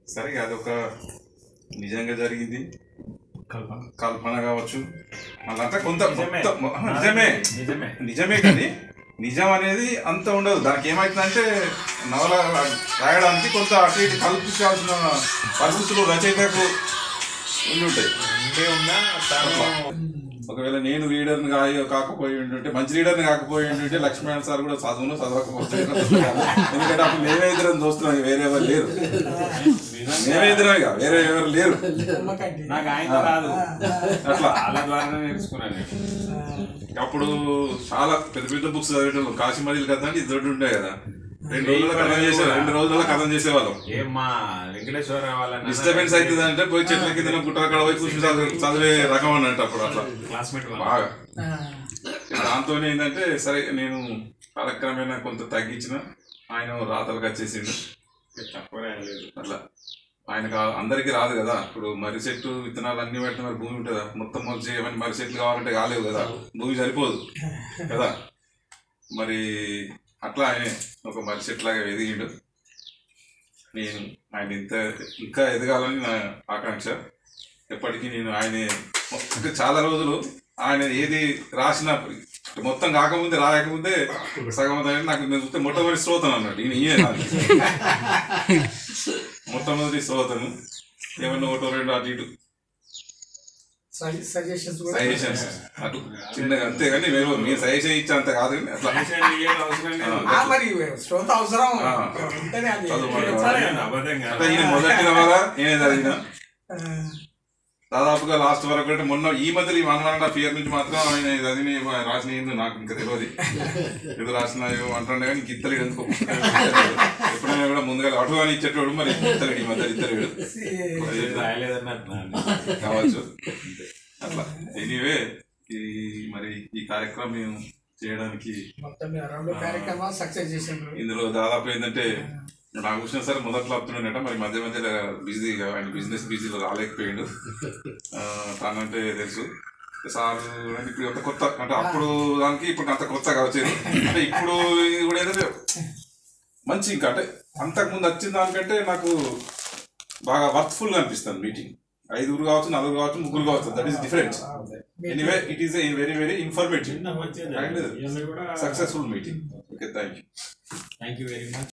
సరే అదొక నిజంగా జరిగింది కల్పన కావచ్చు, అదంతా కొంత నిజమే కానీ నిజం అనేది అంత ఉండదు. దానికి ఏమవుతుందంటే నవల రాయడానికి కొంత అటు ఇటు కల్పించాల్సిన పరిస్థితులు రచయితకు ఉండి ఉంటాయి. ఒకవేళ నేను రీడర్ని కాకపోయి ఉంటుంటే, మంచి రీడర్ని కాకపోయి ఉంటుంటే లక్ష్మీనారాయణ సార్ కూడా చదవకపోతే, ఎందుకంటే అప్పుడు మేమే ఇద్దరం చూస్తున్నాం, వేరే ఎవరు లేరు, మేమే ఇద్దరం ఇక వేరే ఎవరు లేరు. అట్లా అప్పుడు చాలా పెద్ద పెద్ద బుక్స్ చదివేటోళ్ళు. కాశీమదిలు కథ అంటే ఇది ఉంటాయి కదా, 2 రోజుల్లో కథం చేసేవాళ్ళం. డిస్టర్బెన్స్ అవుతుంది అంటే పోయి చెట్ల కింద గుట్టక్కడ పోయి కూర్చొని చదివే రకం అన్నట్టు అప్పుడు. అట్లా బాగా దాంతో ఏంటంటే సరే నేను కాలక్రమేణా కొంత తగ్గించిన, ఆయన రాతలకు వచ్చేసిండు. అట్లా ఆయనకు అందరికీ రాదు కదా. ఇప్పుడు మర్రి చెట్టు విత్తనాలు అన్ని పెడితే మరి భూమి ఉంటుందా? మొత్తం మొలిచి ఏమని మర్రి చెట్లు కావాలంటే కాలేవు కదా, భూమి సరిపోదు కదా. మరి అట్లా ఆయన ఒక మర్రి చెట్లాగా ఎదిగిండు. నేను ఆయన ఇంకా ఎదగాలని నా ఆకాంక్ష. ఎప్పటికీ నేను ఆయన చాలా రోజులు ఆయన ఏది రాసినా మొత్తం కాకముందే రాయకముందే సగం నాకు నేను చూస్తే మొట్టమొదటి శ్రోతను అన్నట్టు. ఈయన మొట్టమొదటి శ్రోతను. ఏమన్నా 1-2 అటు ఇటు సజెషన్స్ అటు చిన్నగా అంతే, కానీ మీరు సజెషన్ ఇచ్చే అంత కాదు. ఈయన మొదటి నవల నేనే చదివిన దాదాపుగా లాస్ట్ వరకు. అంటే మొన్న ఈ మధ్యలో ఈ 1.5 year నుంచి మాత్రం ఆయన చదివి రాసిన ఏందో నాకు ఇంకా తెలియదు, ఏదో రాసిన అంటుండే కానీ ఇంక ఇత్తలేడు ఎందుకో. ఎప్పుడైనా కూడా ముందుగా అటుగాని ఇచ్చేటోడు, మరి ఇత్తలేడు ఈ మధ్య ఇత్తలేడు కావచ్చు. అట్లా ఎనీవే మరి ఈ కార్యక్రమం మేము చేయడానికి ఇందులో దాదాపు ఏంటంటే నాగభూషణ్ సార్ మొదట్లో వస్తున్నాడట, మరి మధ్య మధ్యలో బిజీగా ఆయన బిజీలో రాలేకపోయాడు. తనంటే తెలుసు సార్. ఇప్పుడు కొత్త అంటే అప్పుడు దానికి ఇప్పుడు అంత కొత్తగా వచ్చేది అంటే ఇప్పుడు కూడా ఏంటంటే మంచి ఇంకా అంటే అంతకుముందు వచ్చిన దానికంటే నాకు బాగా వర్త్ఫుల్గా అనిపిస్తుంది మీటింగ్. 5 కావచ్చు, 4 కావచ్చు, 3 కావచ్చు, that is different. Anyway it is a very very informative and successful meeting. Okay, thank you very much.